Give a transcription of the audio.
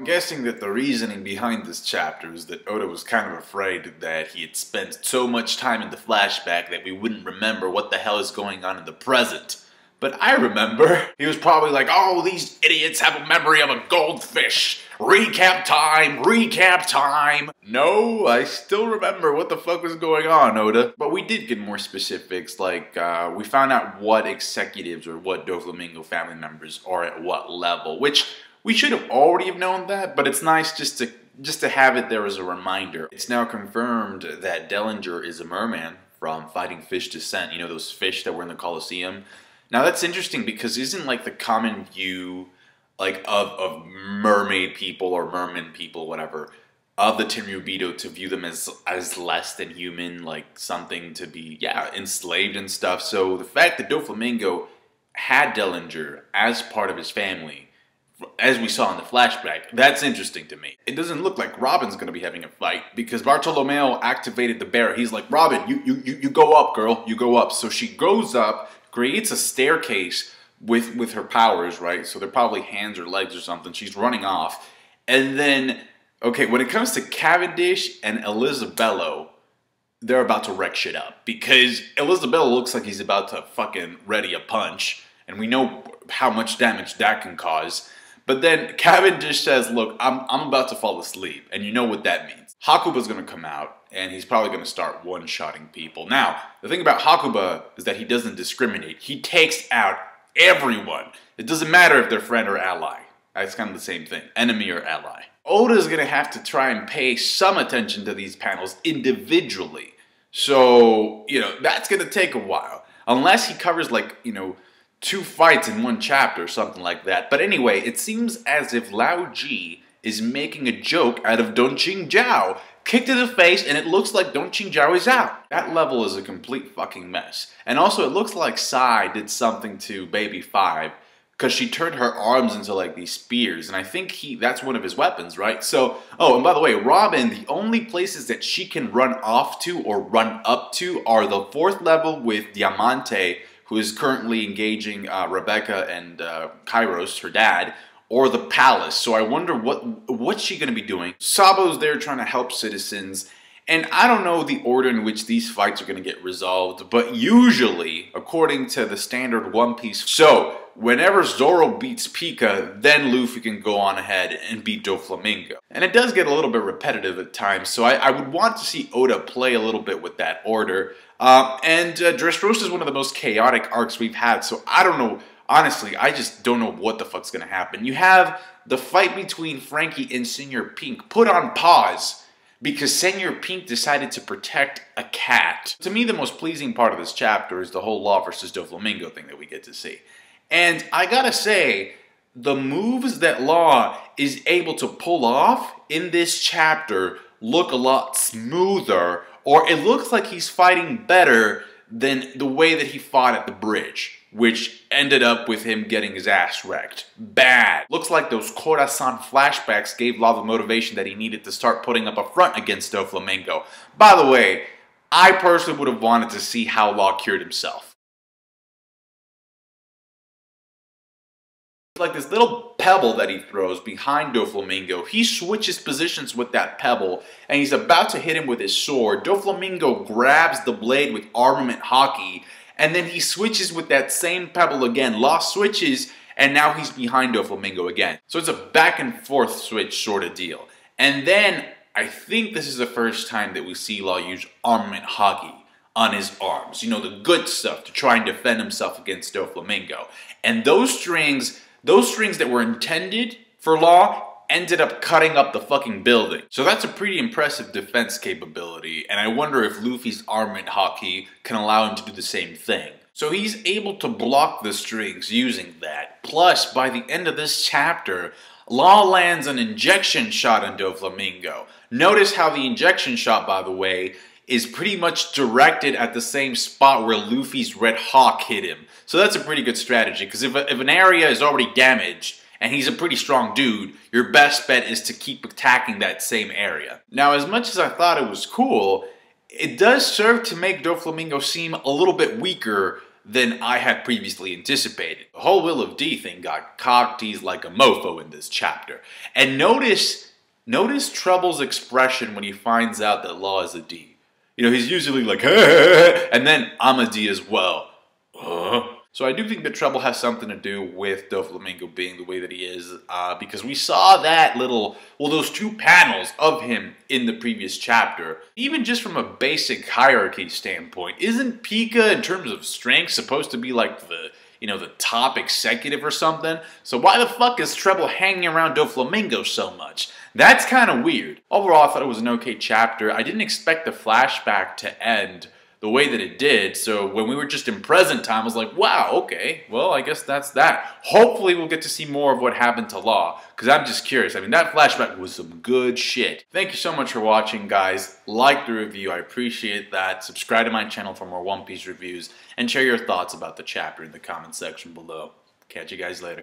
I'm guessing that the reasoning behind this chapter is that Oda was kind of afraid that he had spent so much time in the flashback that we wouldn't remember what the hell is going on in the present. But I remember. He was probably like, oh, these idiots have a memory of a goldfish. Recap time, recap time. No, I still remember what the fuck was going on, Oda. But we did get more specifics, like we found out what executives or what Doflamingo family members are at what level, which we should have already have known that, but it's nice just to have it there as a reminder. It's now confirmed that Dellinger is a merman from Fighting Fish Descent. You know, those fish that were in the Colosseum? Now that's interesting because isn't like the common view like of mermaid people or merman people, whatever, of the Tenryubito to view them as less than human, like something to be, yeah, enslaved and stuff. So the fact that Doflamingo had Dellinger as part of his family, as we saw in the flashback, that's interesting to me. It doesn't look like Robin's gonna be having a fight because Bartolomeo activated the bear. He's like, Robin, you go up, girl, you go up. So she goes up, creates a staircase with her powers, right? So they're probably hands or legs or something. She's running off. And then, okay, when it comes to Cavendish and Elisabello, they're about to wreck shit up. Because Elisabello looks like he's about to fucking ready a punch. And we know how much damage that can cause. But then Cavendish says, look, I'm about to fall asleep. And you know what that means. Hakuba's going to come out, and he's probably going to start one-shotting people. Now, the thing about Hakuba is that he doesn't discriminate. He takes out everyone. It doesn't matter if they're friend or ally. It's kind of the same thing. Enemy or ally. Oda's going to have to try and pay some attention to these panels individually. So, you know, that's going to take a while. Unless he covers, like, you know, 2 fights in 1 chapter or something like that. But anyway, it seems as if Lao Ji is making a joke out of Don Qing Jiao. Kick to the face, and it looks like Don Qing Jiao is out. That level is a complete fucking mess. And also, it looks like Sai did something to Baby 5, because she turned her arms into like these spears, and I think that's one of his weapons, right? So, oh, and by the way, Robin, the only places that she can run off to or run up to are the 4th level with Diamante, who is currently engaging Rebecca and Kairos, her dad, or the palace. So I wonder what's she going to be doing. Sabo's there trying to help citizens, and I don't know the order in which these fights are going to get resolved, but usually, according to the standard One Piece, so whenever Zoro beats Pika, then Luffy can go on ahead and beat Doflamingo. And it does get a little bit repetitive at times, so I would want to see Oda play a little bit with that order. Dressrosa is one of the most chaotic arcs we've had, so I don't know. Honestly, I just don't know what the fuck's gonna happen. You have the fight between Frankie and Senior Pink put on pause because Senior Pink decided to protect a cat. To me, the most pleasing part of this chapter is the whole Law versus Doflamingo thing that we get to see. And I gotta say, the moves that Law is able to pull off in this chapter look a lot smoother, or it looks like he's fighting better than the way that he fought at the bridge, which ended up with him getting his ass wrecked. Bad. Looks like those Corazon flashbacks gave Law the motivation that he needed to start putting up a front against Doflamingo. By the way, I personally would have wanted to see how Law cured himself. Like this little pebble that he throws behind Doflamingo. He switches positions with that pebble, and he's about to hit him with his sword. Doflamingo grabs the blade with armament hockey, and then he switches with that same pebble again. Law switches, and now he's behind Doflamingo again. So it's a back and forth switch sort of deal. And then, I think this is the first time that we see Law use armament hockey on his arms. You know, the good stuff to try and defend himself against Doflamingo. And those strings that were intended for Law ended up cutting up the fucking building. So that's a pretty impressive defense capability, and I wonder if Luffy's armament hockey can allow him to do the same thing. So he's able to block the strings using that. Plus, by the end of this chapter, Law lands an injection shot on Doflamingo. Notice how the injection shot, by the way, is pretty much directed at the same spot where Luffy's Red Hawk hit him. So that's a pretty good strategy, because if an area is already damaged, and he's a pretty strong dude, your best bet is to keep attacking that same area. Now, as much as I thought it was cool, it does serve to make Doflamingo seem a little bit weaker than I had previously anticipated. The whole Will of D thing got cock-teased like a mofo in this chapter. And notice Trouble's expression when he finds out that Law is a D. You know, he's usually like, hey, and then I'm a D as well. So I do think that Trouble has something to do with Doflamingo being the way that he is, because we saw that those 2 panels of him in the previous chapter. Even just from a basic hierarchy standpoint, isn't Pika, in terms of strength, supposed to be like the top executive or something? So why the fuck is Trouble hanging around Doflamingo so much? That's kind of weird. Overall, I thought it was an okay chapter. I didn't expect the flashback to end the way that it did, so when we were just in present time, I was like, wow, okay, well, I guess that's that. Hopefully we'll get to see more of what happened to Law, because I'm just curious. I mean, that flashback was some good shit. Thank you so much for watching, guys. Like the review, I appreciate that. Subscribe to my channel for more One Piece reviews, and share your thoughts about the chapter in the comment section below. Catch you guys later.